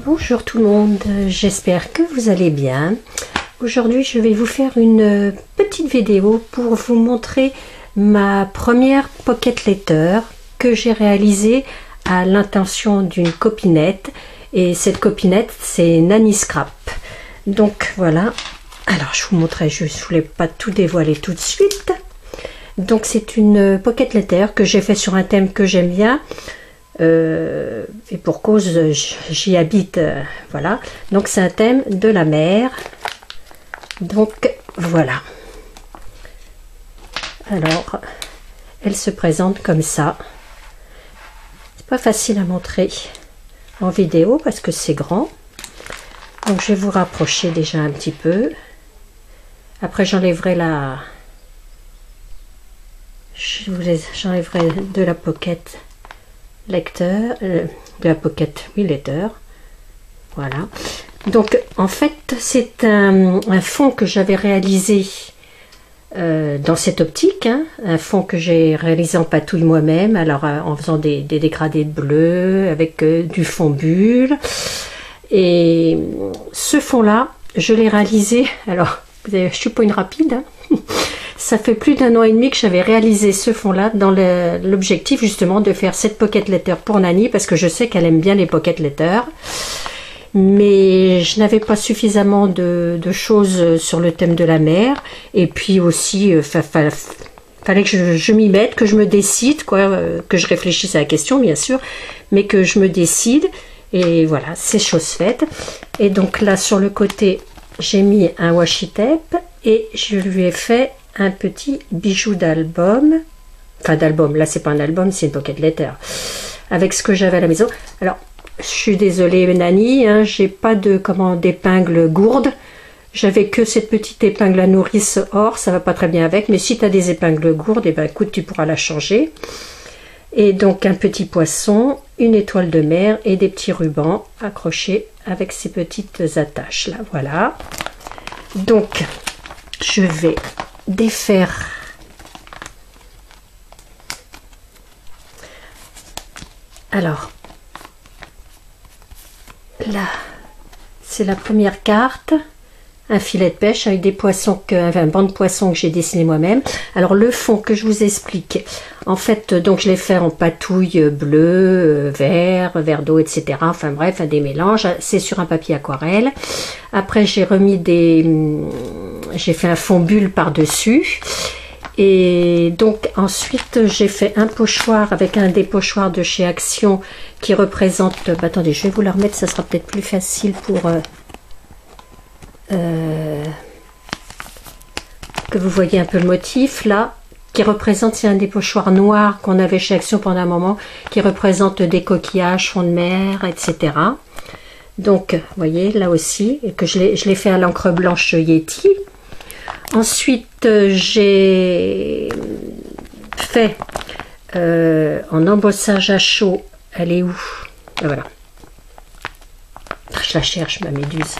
Bonjour tout le monde, j'espère que vous allez bien. Aujourd'hui je vais vous faire une petite vidéo pour vous montrer ma première pocket letter que j'ai réalisée à l'intention d'une copinette. Et cette copinette c'est Nanny Scrap. Donc voilà, alors je vous montrerai, je ne voulais pas tout dévoiler tout de suite. Donc c'est une pocket letter que j'ai fait sur un thème que j'aime bien. Et pour cause j'y habite, voilà, donc c'est un thème de la mer, donc voilà. Alors elle se présente comme ça. C'est pas facile à montrer en vidéo parce que c'est grand, donc je vais vous rapprocher déjà un petit peu. Après j'enlèverai j'enlèverai de la pocket lecteur, de la pocket letter, voilà. Donc en fait c'est un fond que j'avais réalisé dans cette optique, hein, un fond que j'ai réalisé en patouille moi-même, alors en faisant des dégradés de bleu avec du fond bulle. Et ce fond là je l'ai réalisé, alors je suis pas une rapide, hein. Ça fait plus d'1 an et demi que j'avais réalisé ce fond là dans l'objectif justement de faire cette pocket letter pour Nanny, parce que je sais qu'elle aime bien les pocket letters, mais je n'avais pas suffisamment de choses sur le thème de la mer. Et puis aussi fallait que je m'y mette, que je me décide, quoi, que je réfléchisse à la question bien sûr, mais que je me décide. Et voilà, c'est chose faite. Et donc là sur le côté j'ai mis un washi tape et je lui ai fait un petit bijou d'album, enfin d'album, là c'est pas un album, c'est une pocket letter, avec ce que j'avais à la maison. Alors je suis désolée Nanny, hein, j'ai pas d'épingle gourde, j'avais que cette petite épingle à nourrice or, ça va pas très bien avec, mais si tu as des épingles gourdes, et ben écoute, tu pourras la changer. Et donc un petit poisson, une étoile de mer et des petits rubans accrochés avec ces petites attaches là, voilà. Donc je vais défaire alors là, c'est la première carte, un filet de pêche avec des poissons, un banc de poissons que j'ai dessiné moi-même. Alors le fond que je vous explique, en fait donc je l'ai fait en patouille bleu, vert d'eau, etc. Enfin bref, des mélanges, c'est sur un papier aquarelle. Après j'ai remis j'ai fait un fond bulle par dessus. Et donc ensuite j'ai fait un pochoir avec un des pochoirs de chez Action qui représente, attendez je vais vous la remettre, ça sera peut-être plus facile pour que vous voyez un peu le motif là, qui représente, c'est un des pochoirs noirs qu'on avait chez Action pendant un moment, qui représente des coquillages, fonds de mer, etc. Donc vous voyez là aussi, et que je l'ai fait à l'encre blanche Yeti. Ensuite j'ai fait en embossage à chaud, elle est où? Voilà, je la cherche ma méduse.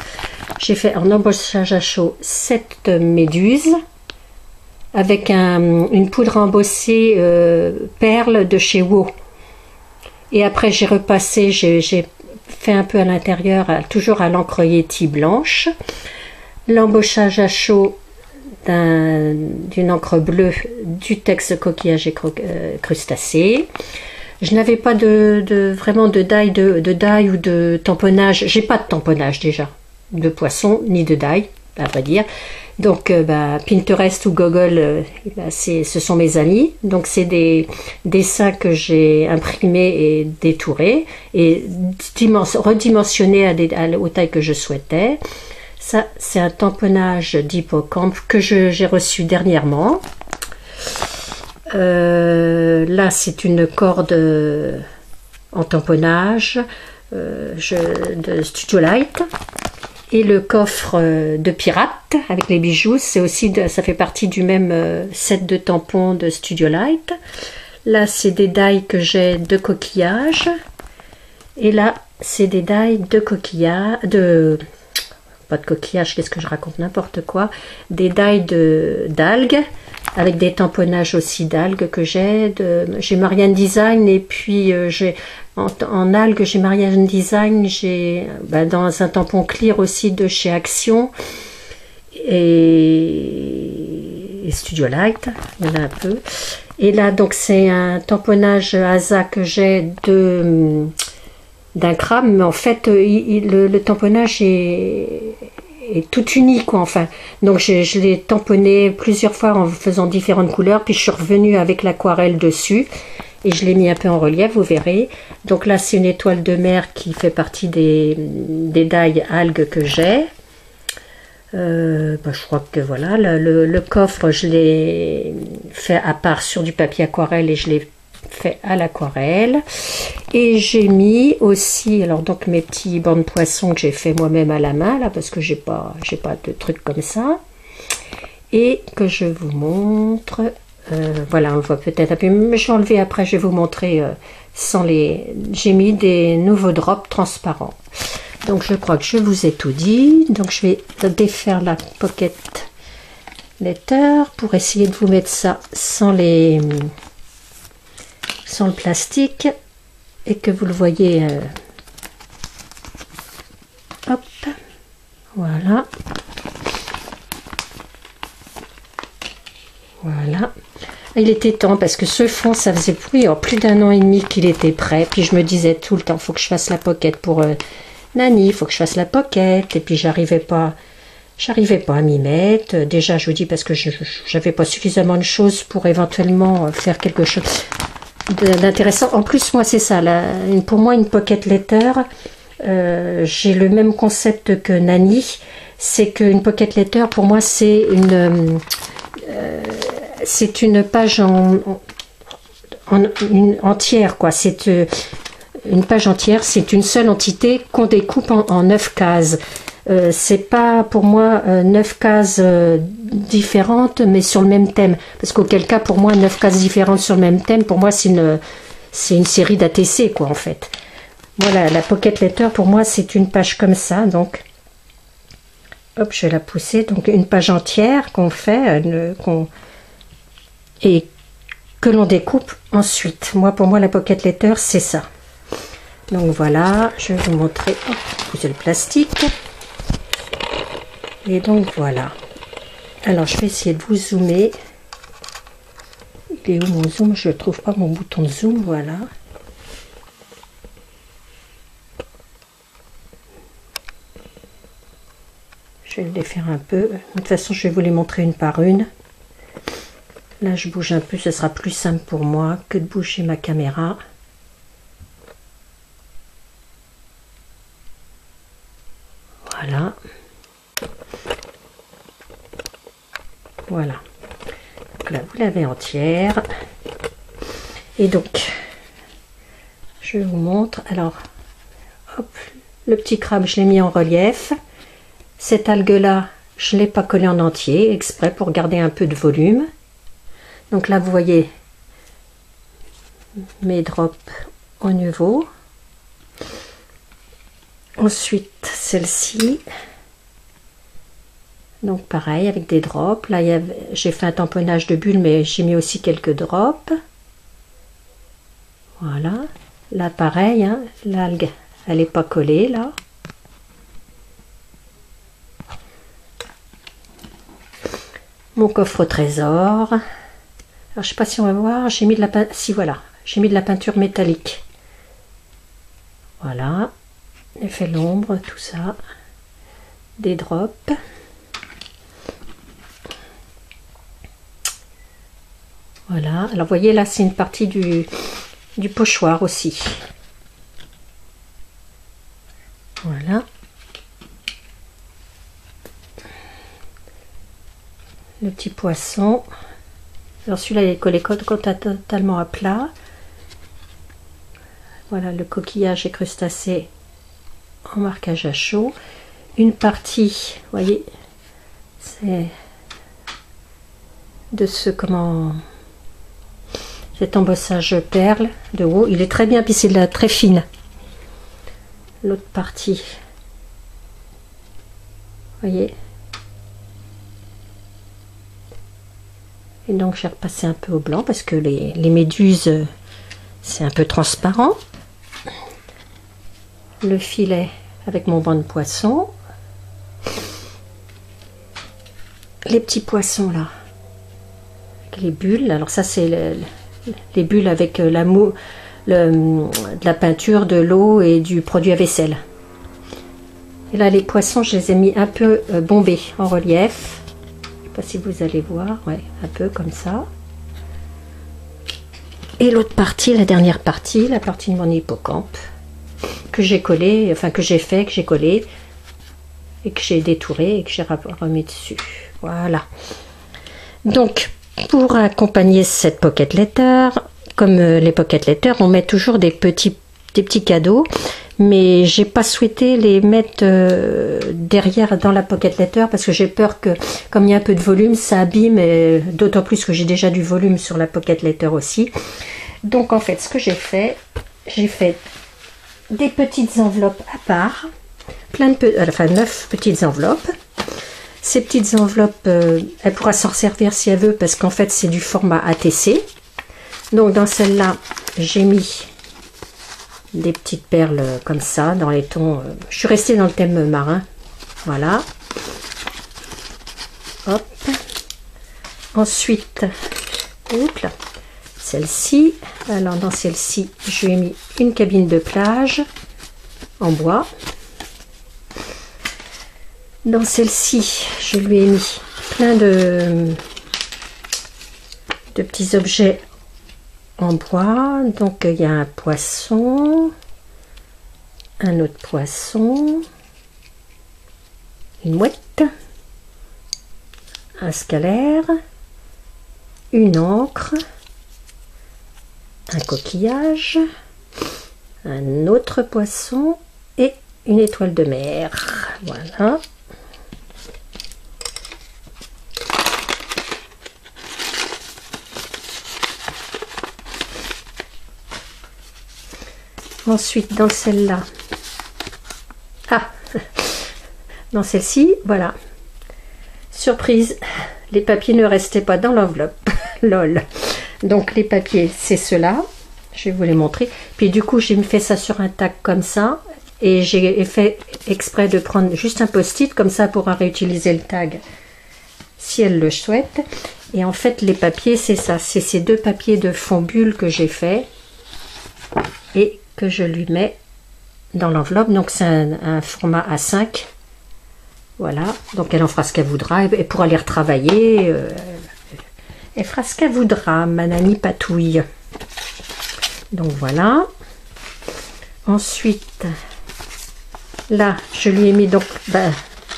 J'ai fait en embossage à chaud cette méduse avec une poudre embossée perle de chez WOW. Et après j'ai repassé, j'ai fait un peu à l'intérieur, toujours à l'encre Yeti blanche, l'embossage à chaud d'une encre bleue du texte coquillage et crustacés. Je n'avais pas vraiment de die ou de tamponnage. J'ai pas de tamponnage déjà de poisson ni de die, à vrai dire. Donc Pinterest ou Google, ce sont mes amis. Donc c'est des dessins que j'ai imprimés et détourés et redimensionnés aux tailles que je souhaitais. Ça c'est un tamponnage d'hippocampe que j'ai reçu dernièrement. Là c'est une corde en tamponnage de Studio Light, et le coffre de pirate avec les bijoux, c'est aussi ça fait partie du même set de tampons de Studio Light. Là c'est des die que j'ai de coquillage, et là c'est des die de coquillage, pas de coquillage, qu'est-ce que je raconte, n'importe quoi, des die d'algues avec des tamponnages aussi d'algues que j'ai. J'ai Marianne Design et puis j'ai en algues, j'ai Marianne Design, j'ai dans un tampon clear aussi de chez Action et Studio Light, il y en a un peu. Et là, donc c'est un tamponnage ASA que j'ai d'un crabe, mais en fait, le tamponnage est tout uni, quoi, enfin. Donc je l'ai tamponné plusieurs fois en faisant différentes couleurs, puis je suis revenue avec l'aquarelle dessus, et je l'ai mis un peu en relief, vous verrez. Donc là, c'est une étoile de mer qui fait partie des die algues que j'ai. Je crois que voilà, le coffre, je l'ai fait à part sur du papier aquarelle et je l'ai fait à l'aquarelle. Et j'ai mis aussi, alors donc mes petits bancs de poissons que j'ai fait moi-même à la main, là, parce que j'ai pas de trucs comme ça. Et que je vous montre, voilà, on voit peut-être un peu, mais je vais enlever après, je vais vous montrer sans les... J'ai mis des nouveaux drops transparents. Donc je crois que je vous ai tout dit. Donc je vais défaire la pocket letter pour essayer de vous mettre ça sans le plastique et que vous le voyez. Hop, voilà. Voilà. Il était temps parce que ce fond, ça faisait plus d'un an et demi qu'il était prêt. Puis je me disais tout le temps, faut que je fasse la pocket pour Nani, il faut que je fasse la pocket. Et puis j'arrivais pas à m'y mettre. Déjà, je vous dis parce que j'avais pas suffisamment de choses pour éventuellement faire quelque chose d'intéressant. En plus, moi, c'est ça. Pour moi, une pocket letter, j'ai le même concept que Nani. C'est qu'une pocket letter, pour moi, c'est une page entière, quoi. C'est une page entière, c'est une seule entité qu'on découpe en 9 cases. C'est pas pour moi 9 cases différentes, mais sur le même thème. Parce qu'auquel cas, pour moi, 9 cases différentes sur le même thème, pour moi, c'est une série d'ATC, quoi, en fait. Voilà, la pocket letter, pour moi, c'est une page comme ça, donc. Hop, je vais la pousser. Donc, une page entière qu'on fait, et que l'on découpe ensuite. Moi, pour moi, la pocket letter, c'est ça. Donc voilà, je vais vous montrer. Pousser le plastique. Et donc voilà. Alors, je vais essayer de vous zoomer. Il est où mon zoom? Je ne trouve pas mon bouton de zoom. Voilà. Je vais le défaire un peu. De toute façon, je vais vous les montrer une par une. Là, je bouge un peu. Ce sera plus simple pour moi que de bouger ma caméra. Voilà. Voilà. Donc là, vous l'avez entière. Et donc, je vous montre. Alors, hop, le petit crabe, je l'ai mis en relief. Cette algue-là, je ne l'ai pas collée en entier, exprès pour garder un peu de volume. Donc là, vous voyez mes drops au niveau. Ensuite, celle-ci. Donc pareil, avec des drops. Là, j'ai fait un tamponnage de bulles, mais j'ai mis aussi quelques drops. Voilà. Là, pareil, hein, l'algue, elle n'est pas collée, là. Mon coffre au trésor. Alors, je ne sais pas si on va voir, j'ai mis de la peinture. Si, voilà, j'ai mis de la peinture métallique. Voilà. Effet l'ombre, tout ça. Des drops. Voilà. Alors, vous voyez, là, c'est une partie du pochoir aussi. Voilà. Le petit poisson. Alors celui-là, il est collé totalement à plat. Voilà le coquillage et crustacé en marquage à chaud. Une partie, vous voyez, c'est de cet embossage perle de haut. Il est très bien, puis c'est de la très fine. L'autre partie, vous voyez. Et donc j'ai repassé un peu au blanc parce que les méduses, c'est un peu transparent. Le filet avec mon banc de poisson. Les petits poissons là. Les bulles, alors ça c'est les bulles avec de la peinture, de l'eau et du produit à vaisselle. Et là les poissons je les ai mis un peu bombés en relief. Je sais pas si vous allez voir, ouais, un peu comme ça. Et l'autre partie, la dernière partie, la partie de mon hippocampe que j'ai collé, enfin que j'ai fait, que j'ai collé et que j'ai détouré et que j'ai remis dessus. Voilà. Donc pour accompagner cette pocket letter, comme les pocket letters, on met toujours des petits cadeaux, mais j'ai pas souhaité les mettre derrière dans la pocket letter parce que j'ai peur que, comme il y a un peu de volume, ça abîme, d'autant plus que j'ai déjà du volume sur la pocket letter aussi. Donc en fait, ce que j'ai fait des petites enveloppes à part, enfin 9 petites enveloppes. Ces petites enveloppes, elle pourra s'en servir si elle veut parce qu'en fait c'est du format ATC. Donc dans celle-là, j'ai mis des petites perles comme ça, dans les tons... je suis restée dans le thème marin. Voilà. Hop. Ensuite, celle-ci. Alors dans celle-ci, je lui ai mis une cabine de plage en bois. Dans celle-ci, je lui ai mis plein de petits objets en bois. Donc il y a un poisson, un autre poisson, une mouette, un scalaire, une encre, un coquillage, un autre poisson et une étoile de mer. Voilà. Ensuite, dans celle-là, dans celle-ci, voilà, surprise, les papiers ne restaient pas dans l'enveloppe, lol. Donc les papiers, c'est ceux-là, je vais vous les montrer. Puis du coup, j'ai fait ça sur un tac comme ça, et j'ai fait exprès de prendre juste un post-it, comme ça, pour réutiliser le tag, si elle le souhaite. Et en fait, les papiers, c'est ça, c'est ces deux papiers de fond bulle que j'ai fait, et que je lui mets dans l'enveloppe. Donc c'est un format A5, voilà, donc elle en fera ce qu'elle voudra et pour aller retravailler, elle fera ce qu'elle voudra, ma nanny Patouille. Donc voilà. Ensuite là je lui ai mis donc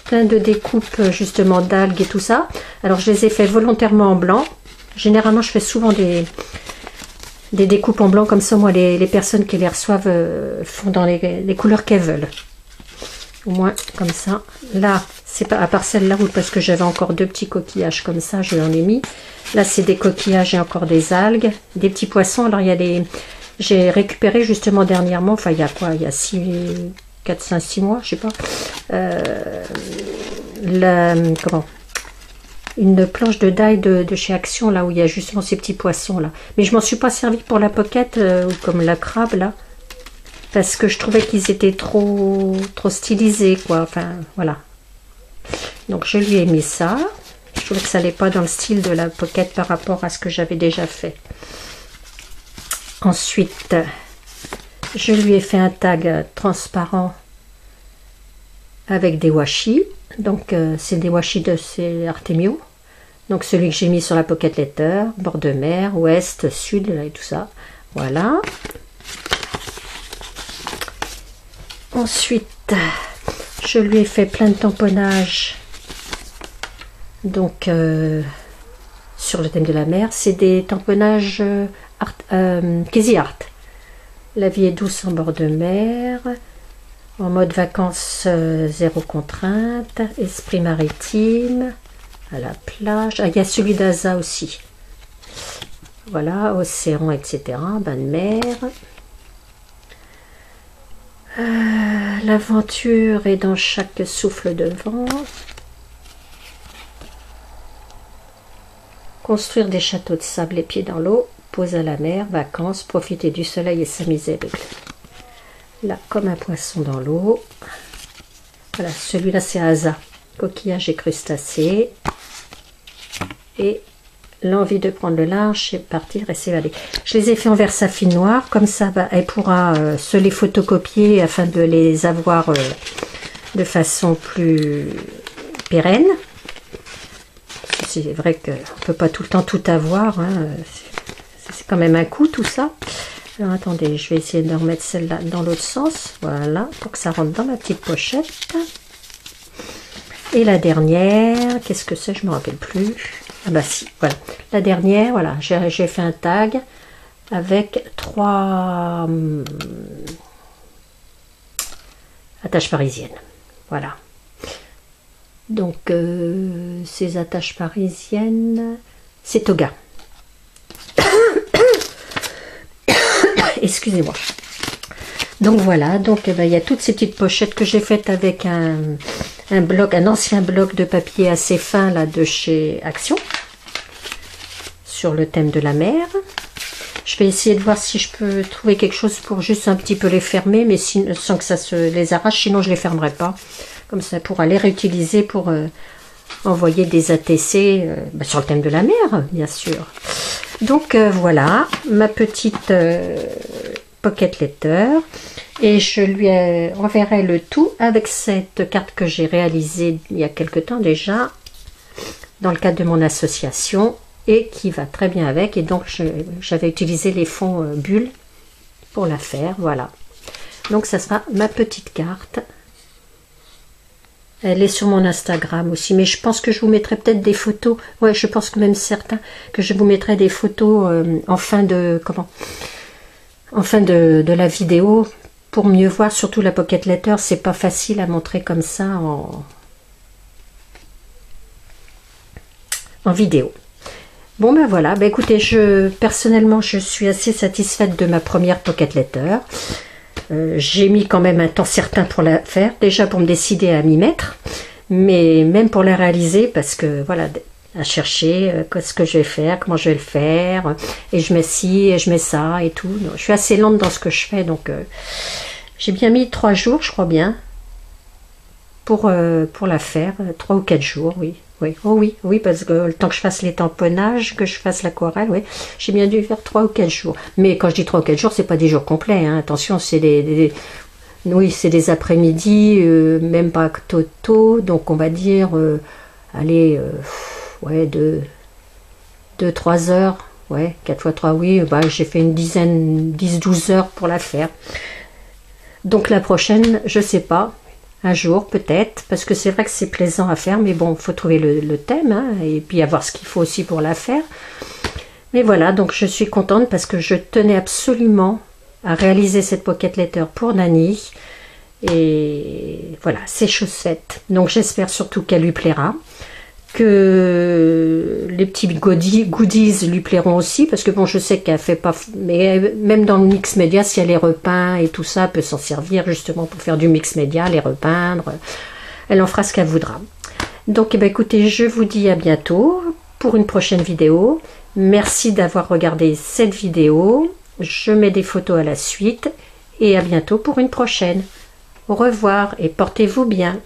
plein de découpes justement d'algues et tout ça. Alors je les ai fait volontairement en blanc. Généralement je fais souvent des découpes en blanc, comme ça moi les personnes qui les reçoivent font dans les couleurs qu'elles veulent, au moins comme ça. Là c'est pas, à part celle-là, parce que j'avais encore deux petits coquillages comme ça, je l'en ai mis. Là c'est des coquillages et encore des algues, des petits poissons. Alors il y a j'ai récupéré justement dernièrement, enfin il y a quoi, il y a 4, 5, 6 mois, je sais pas, une planche de die de chez Action, là où il y a justement ces petits poissons là. Mais je m'en suis pas servi pour la pocket, ou comme la crabe là, parce que je trouvais qu'ils étaient trop stylisés quoi. Enfin voilà. Donc je lui ai mis ça. Je trouvais que ça n'allait pas dans le style de la pocket par rapport à ce que j'avais déjà fait. Ensuite, je lui ai fait un tag transparent avec des washi. Donc c'est des washi de chez Artemio. Donc celui que j'ai mis sur la pocket letter, bord de mer, ouest, sud et tout ça. Voilà. Ensuite, je lui ai fait plein de tamponnages. Donc sur le thème de la mer, c'est des tamponnages Casey Art. La vie est douce en bord de mer. En mode vacances, zéro contrainte, esprit maritime, à la plage. Ah, il y a celui d'Aza aussi. Voilà, océan, etc. Bain de mer. L'aventure est dans chaque souffle de vent. Construire des châteaux de sable les pieds dans l'eau, pause à la mer, vacances, profiter du soleil et s'amuser avec lui. Là, comme un poisson dans l'eau. Voilà, celui-là c'est Asa, coquillage et crustacés. Et l'envie de prendre le large et partir et s'évader. Je les ai fait en Versafine noir, comme ça elle pourra se les photocopier afin de les avoir de façon plus pérenne. C'est vrai qu'on ne peut pas tout le temps tout avoir, hein. C'est quand même un coût tout ça. Alors attendez, je vais essayer de remettre celle-là dans l'autre sens, voilà, pour que ça rentre dans ma petite pochette. Et la dernière, qu'est-ce que c'est? Je ne me rappelle plus. Ah bah si, voilà. La dernière, voilà, j'ai fait un tag avec 3 attaches parisiennes. Voilà. Donc, ces attaches parisiennes, c'est Toga. Excusez-moi. Donc voilà, donc il y a toutes ces petites pochettes que j'ai faites avec un ancien bloc de papier assez fin là de chez Action sur le thème de la mer. Je vais essayer de voir si je peux trouver quelque chose pour juste un petit peu les fermer, mais sans que ça se les arrache, sinon je les fermerai pas. Comme ça, pour les réutiliser pour envoyer des ATC sur le thème de la mer, bien sûr. Donc voilà, ma petite pocket letter. Et je lui enverrai le tout avec cette carte que j'ai réalisée il y a quelque temps déjà, dans le cadre de mon association, et qui va très bien avec. Et donc j'avais utilisé les fonds bulles pour la faire, voilà. Donc ça sera ma petite carte. Elle est sur mon Instagram aussi, mais je pense que je vous mettrai peut-être des photos. Ouais, je pense que même certains que je vous mettrai des photos en fin de la vidéo pour mieux voir. Surtout la pocket letter, c'est pas facile à montrer comme ça en vidéo. Bon ben voilà, ben écoutez, personnellement je suis assez satisfaite de ma première pocket letter. J'ai mis quand même un temps certain pour la faire, déjà pour me décider à m'y mettre, mais même pour la réaliser, parce que voilà, à chercher ce que je vais faire, comment je vais le faire, et je mets ci, et je mets ça, et tout. Donc, je suis assez lente dans ce que je fais, donc j'ai bien mis 3 jours, je crois bien, pour la faire, 3 ou 4 jours, oui. Oui, oh oui, oui, parce que le temps que je fasse les tamponnages, que je fasse l'aquarelle, oui, j'ai bien dû faire 3 ou 4 jours. Mais quand je dis 3 ou 4 jours, c'est pas des jours complets, hein. Attention, c'est oui, c'est des après-midi, même pas tôt, donc on va dire, allez, ouais, 2-3 heures, ouais, 4 fois 3, oui, bah, j'ai fait une dizaine, 10-12 heures pour la faire. Donc la prochaine, je sais pas. Un jour peut-être, parce que c'est vrai que c'est plaisant à faire, mais bon, il faut trouver le thème, hein, et puis avoir ce qu'il faut aussi pour la faire. Mais voilà, donc je suis contente parce que je tenais absolument à réaliser cette pocket letter pour Nani. Et voilà, c'est chose faite. Donc j'espère surtout qu'elle lui plaira, que les petits goodies lui plairont aussi, parce que bon, je sais qu'elle fait pas, mais même dans le mix média, si elle les repeint et tout ça, elle peut s'en servir justement pour faire du mix média, les repeindre, elle en fera ce qu'elle voudra. Donc eh bien, écoutez, je vous dis à bientôt pour une prochaine vidéo. Merci d'avoir regardé cette vidéo, je mets des photos à la suite, et à bientôt pour une prochaine. Au revoir et portez-vous bien.